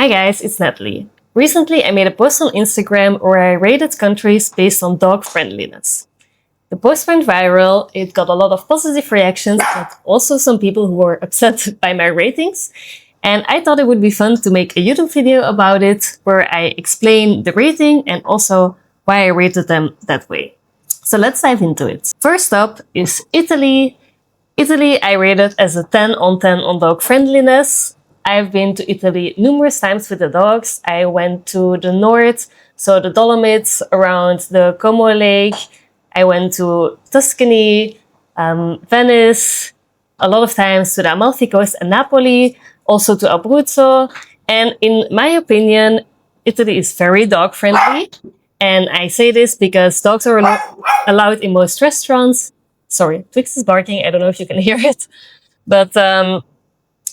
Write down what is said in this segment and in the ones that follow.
Hi guys, it's Natalie. Recently, I made a post on Instagram where I rated countries based on dog friendliness. The post went viral, it got a lot of positive reactions, but also some people who were upset by my ratings. And I thought it would be fun to make a YouTube video about it where I explain the rating and also why I rated them that way. So let's dive into it. First up is Italy. Italy I rated as a 10 on 10 on dog friendliness. I've been to Italy numerous times with the dogs. I went to the north, so the Dolomites around the Como Lake. I went to Tuscany, Venice, a lot of times to the Amalfi Coast and Napoli, also to Abruzzo. And in my opinion, Italy is very dog friendly. And I say this because dogs are allowed in most restaurants. Sorry, Twix is barking. I don't know if you can hear it. But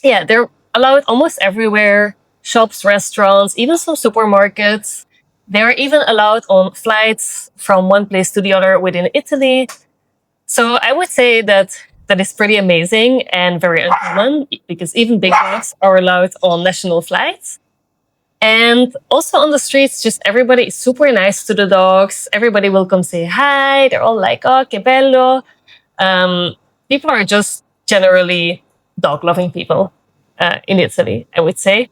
yeah, they're allowed almost everywhere. Shops, restaurants, even some supermarkets. They're even allowed on flights from one place to the other within Italy. So I would say that that is pretty amazing and very uncommon because even big dogs are allowed on national flights. And also on the streets, just everybody is super nice to the dogs. Everybody will come say hi. They're all like, oh, che bello. People are just generally dog-loving people in Italy, I would say.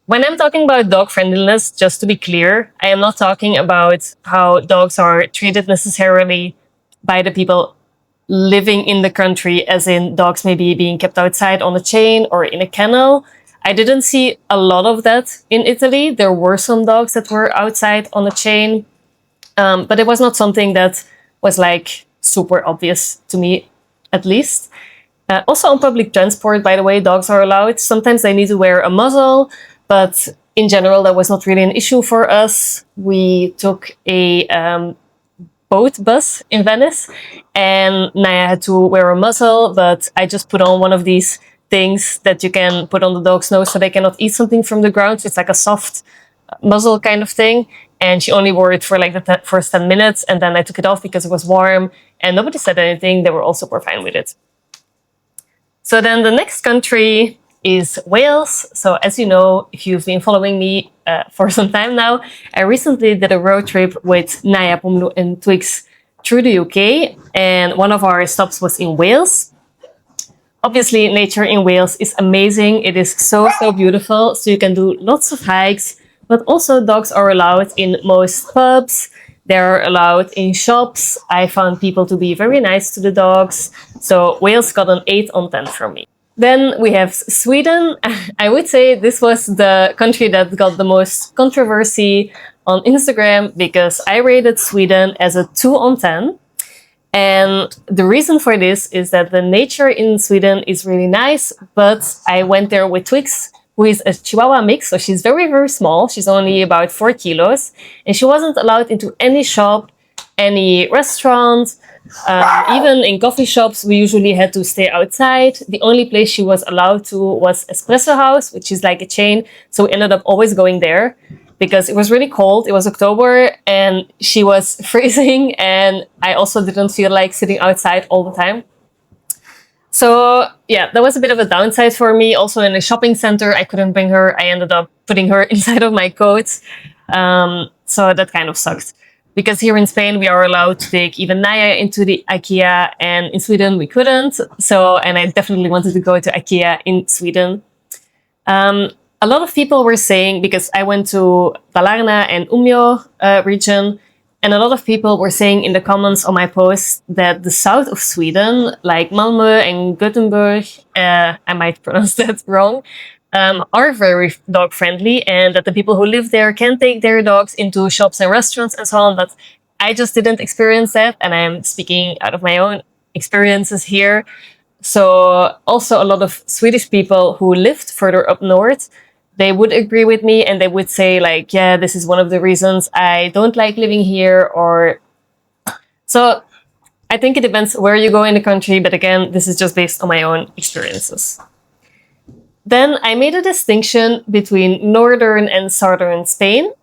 When I'm talking about dog friendliness, just to be clear, I am not talking about how dogs are treated necessarily by the people living in the country, as in dogs maybe being kept outside on a chain or in a kennel. I didn't see a lot of that in Italy. There were some dogs that were outside on a chain, but it was not something that was like super obvious to me, at least. Also on public transport, by the way, dogs are allowed. Sometimes they need to wear a muzzle, but in general, that was not really an issue for us. We took a boat bus in Venice, and Naya had to wear a muzzle, but I just put on one of these things that you can put on the dog's nose so they cannot eat something from the ground. So it's like a soft muzzle kind of thing. And she only wore it for like the first 10 minutes, and then I took it off because it was warm, and nobody said anything. They were all super fine with it. So then the next country is Wales. So as you know, if you've been following me for some time now, I recently did a road trip with Naya, Pomlu and Twix through the UK. And one of our stops was in Wales. Obviously, nature in Wales is amazing. It is so, so beautiful. So you can do lots of hikes, but also dogs are allowed in most pubs. They're allowed in shops. I found people to be very nice to the dogs. So Wales got an 8 on 10 from me. Then we have Sweden. I would say this was the country that got the most controversy on Instagram because I rated Sweden as a 2 on 10. And the reason for this is that the nature in Sweden is really nice, but I went there with Twix, who is a Chihuahua mix, so she's very, very small. She's only about 4 kilos, and she wasn't allowed into any shop, any restaurant. Even in coffee shops, we usually had to stay outside. The only place she was allowed to was Espresso House, which is like a chain, so we ended up always going there because it was really cold. It was October, and she was freezing, and I also didn't feel like sitting outside all the time. So yeah, that was a bit of a downside for me. Also in a shopping center, I couldn't bring her. I ended up putting her inside of my coat. So that kind of sucked. Because here in Spain, we are allowed to take even Naya into the IKEA, and in Sweden, we couldn't. So, and I definitely wanted to go to IKEA in Sweden. A lot of people were saying, because I went to Dalarna and Umeå region, and a lot of people were saying in the comments on my post that the south of Sweden, like Malmö and Gothenburg, I might pronounce that wrong, are very dog friendly, and that the people who live there can take their dogs into shops and restaurants and so on. But I just didn't experience that, and I am speaking out of my own experiences here. So also a lot of Swedish people who lived further up north, they would agree with me, and they would say like, yeah, this is one of the reasons I don't like living here. Or so I think it depends where you go in the country, but again, this is just based on my own experiences. Then I made a distinction between northern and southern Spain.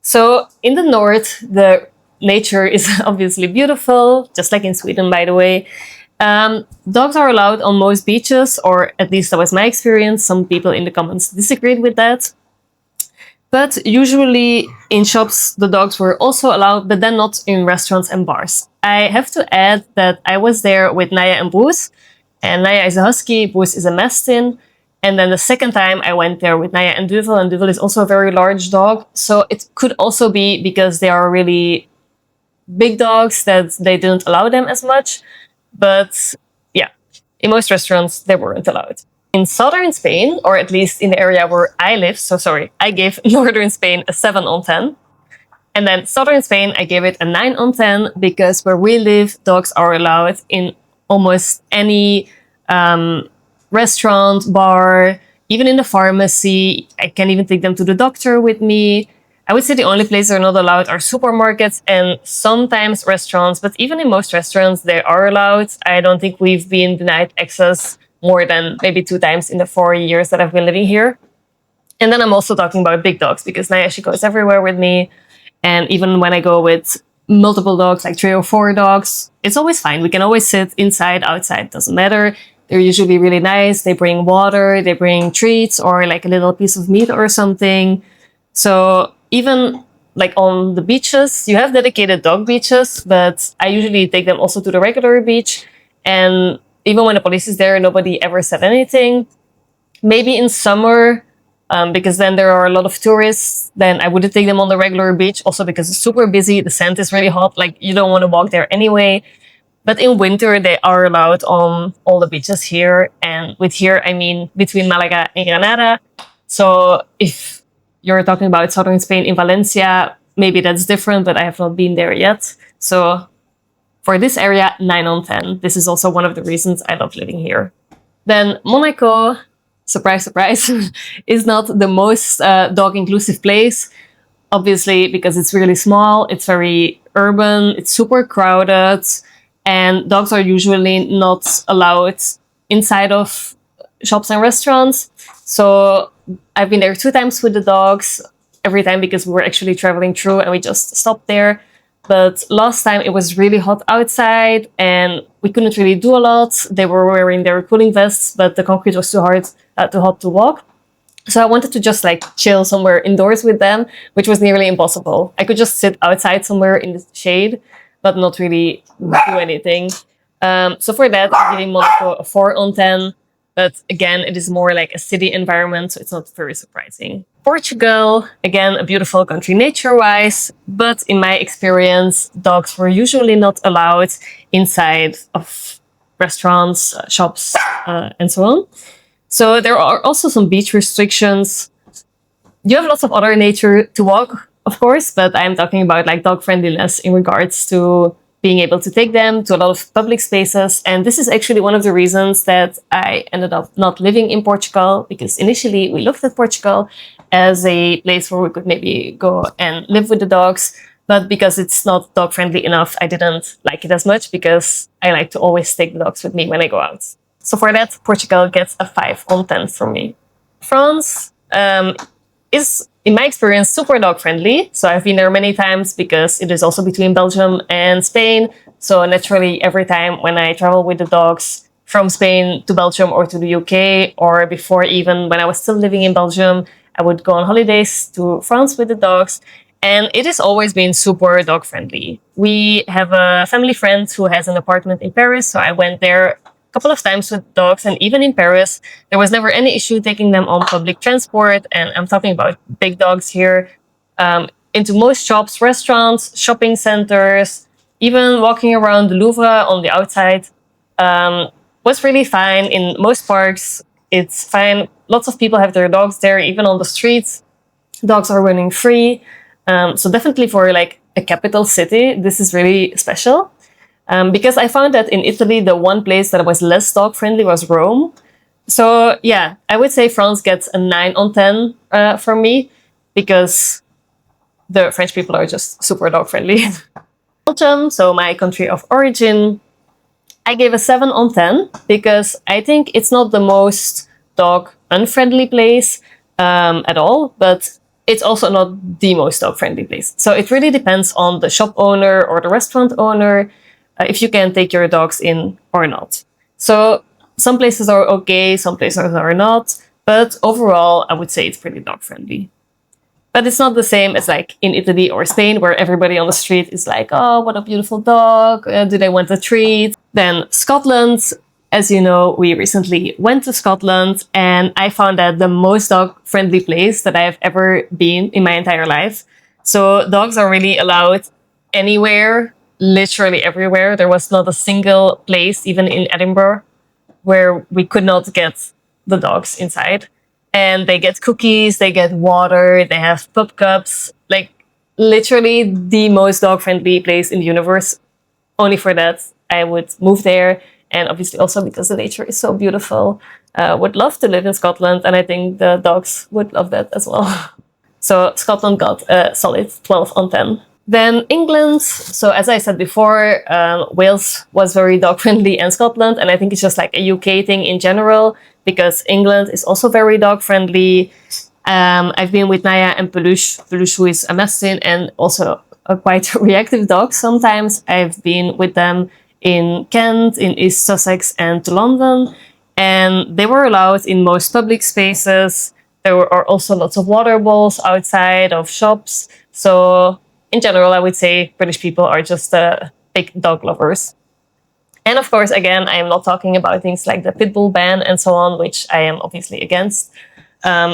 So in the north, the nature is obviously beautiful, just like in Sweden, by the way. Dogs are allowed on most beaches, or at least that was my experience. Some people in the comments disagreed with that. But usually in shops, the dogs were also allowed, but then not in restaurants and bars. I have to add that I was there with Naya and Bruce, and Naya is a husky, Bruce is a mastin. And then the second time I went there with Naya and Duvel, and Duvel is also a very large dog. So it could also be because they are really big dogs that they didn't allow them as much. But yeah, in most restaurants, they weren't allowed. In southern Spain, or at least in the area where I live, so sorry, I gave northern Spain a 7 on 10. And then southern Spain, I gave it a 9 on 10 because where we live, dogs are allowed in almost any restaurant, bar, even in the pharmacy. I can even take them to the doctor with me. I would say the only places they're not allowed are supermarkets and sometimes restaurants, but even in most restaurants, they are allowed. I don't think we've been denied access more than maybe 2 times in the 4 years that I've been living here. And then I'm also talking about big dogs because Naya, she goes everywhere with me. And even when I go with multiple dogs, like 3 or 4 dogs, it's always fine. We can always sit inside, outside, doesn't matter. They're usually really nice. They bring water, they bring treats or like a little piece of meat or something. So even like on the beaches, you have dedicated dog beaches, but I usually take them also to the regular beach. And even when the police is there, nobody ever said anything. Maybe in summer, because then there are a lot of tourists, then I wouldn't take them on the regular beach. Also because it's super busy, the sand is really hot, like you don't want to walk there anyway. But in winter, they are allowed on all the beaches here. And with here, I mean between Malaga and Granada. So if you're talking about southern Spain in Valencia, maybe that's different, but I have not been there yet. So for this area, 9 on 10. This is also one of the reasons I love living here. Then Monaco, surprise, surprise, is not the most dog-inclusive place. Obviously, because it's really small, it's very urban, it's super crowded, and dogs are usually not allowed inside of shops and restaurants. So I've been there 2 times with the dogs, every time because we were actually traveling through and we just stopped there. But last time it was really hot outside and we couldn't really do a lot. They were wearing their cooling vests, but the concrete was too hot to walk. So I wanted to just like chill somewhere indoors with them, which was nearly impossible. I could just sit outside somewhere in the shade, but not really do anything. So for that, I'm giving Monaco a 4 on 10. But again, it is more like a city environment, so it's not very surprising. Portugal, again, a beautiful country nature-wise, but in my experience, dogs were usually not allowed inside of restaurants, shops, and so on. So there are also some beach restrictions. You have lots of other nature to walk, of course, but I'm talking about like dog friendliness in regards to being able to take them to a lot of public spaces. And this is actually one of the reasons that I ended up not living in Portugal, because initially we looked at Portugal as a place where we could maybe go and live with the dogs. But because it's not dog friendly enough, I didn't like it as much because I like to always take the dogs with me when I go out. So for that, Portugal gets a 5 on 10 from me. France is, in my experience, super dog friendly. So I've been there many times because it is also between Belgium and Spain. So naturally, every time when I travel with the dogs from Spain to Belgium or to the UK, or before even when I was still living in Belgium, I would go on holidays to France with the dogs. And it has always been super dog friendly. We have a family friend who has an apartment in Paris. So I went there couple of times with dogs, and even in Paris, there was never any issue taking them on public transport. And I'm talking about big dogs here, into most shops, restaurants, shopping centers, even walking around the Louvre on the outside was really fine. In most parks, it's fine. Lots of people have their dogs there, even on the streets. Dogs are running free. So definitely for like a capital city, this is really special. Because I found that in Italy, the one place that was less dog friendly was Rome. So yeah, I would say France gets a 9 on 10 from me because the French people are just super dog friendly. Belgium, so my country of origin, I gave a 7 on 10 because I think it's not the most dog unfriendly place at all, but it's also not the most dog friendly place. So it really depends on the shop owner or the restaurant owner. If you can take your dogs in or not. So some places are okay, some places are not, but overall, I would say it's pretty dog friendly. But it's not the same as like in Italy or Spain, where everybody on the street is like, oh, what a beautiful dog. Do they want a treat? Then Scotland, as you know, we recently went to Scotland, and I found that the most dog-friendly place that I've ever been in my entire life. So dogs are really allowed anywhere, literally everywhere. There was not a single place, even in Edinburgh, where we could not get the dogs inside. And they get cookies, they get water, they have pup cups, like literally the most dog-friendly place in the universe. Only for that, I would move there. And obviously also because the nature is so beautiful. Would love to live in Scotland, and I think the dogs would love that as well. So Scotland got a solid 12 on 10. Then England. So as I said before, Wales was very dog friendly, and Scotland, and I think it's just like a UK thing in general, because England is also very dog friendly. I've been with Naya and Peluche, who is a Mastiff and also a quite reactive dog sometimes. I've been with them in Kent, in East Sussex, and to London, and they were allowed in most public spaces. There are also lots of water bowls outside of shops. So in general, I would say British people are just big dog lovers. And of course, again, I am not talking about things like the pit bull ban and so on, which I am obviously against.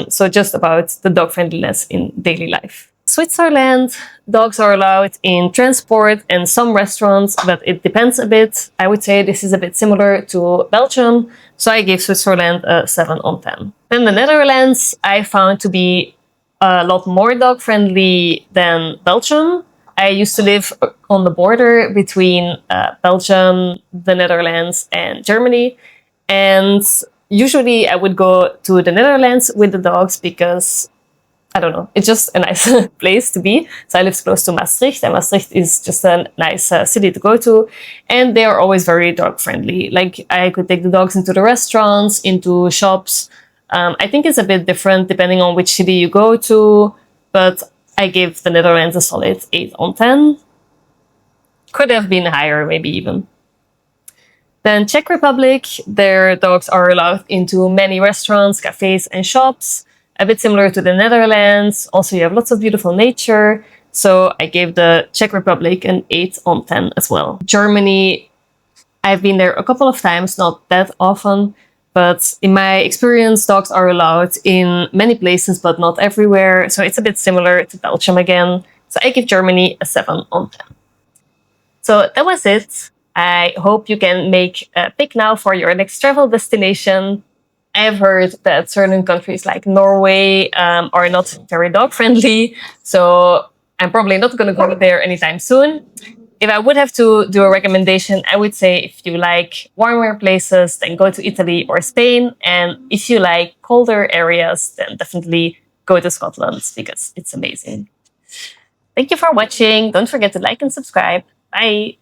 So just about the dog friendliness in daily life. Switzerland, dogs are allowed in transport and some restaurants, but it depends a bit. I would say this is a bit similar to Belgium, so I gave Switzerland a 7 on 10. Then the Netherlands I found to be a lot more dog friendly than Belgium. I used to live on the border between Belgium, the Netherlands, and Germany, and usually I would go to the Netherlands with the dogs because I don't know, it's just a nice place to be. So I live close to Maastricht, and Maastricht is just a nice city to go to. And they are always very dog friendly. Like I could take the dogs into the restaurants, into shops. I think it's a bit different depending on which city you go to, but I give the Netherlands a solid 8 on 10. Could have been higher, maybe even. Then Czech Republic, their dogs are allowed into many restaurants, cafes, and shops. A bit similar to the Netherlands. Also, you have lots of beautiful nature. So I gave the Czech Republic an 8 on 10 as well. Germany, I've been there a couple of times, not that often. But in my experience, dogs are allowed in many places, but not everywhere. So it's a bit similar to Belgium again. So I give Germany a 7 on 10. So that was it. I hope you can make a pick now for your next travel destination. I've heard that certain countries like Norway are not very dog friendly, so I'm probably not going to go there anytime soon. If I would have to do a recommendation, I would say if you like warmer places, then go to Italy or Spain. And if you like colder areas, then definitely go to Scotland because it's amazing. Thank you for watching. Don't forget to like and subscribe. Bye.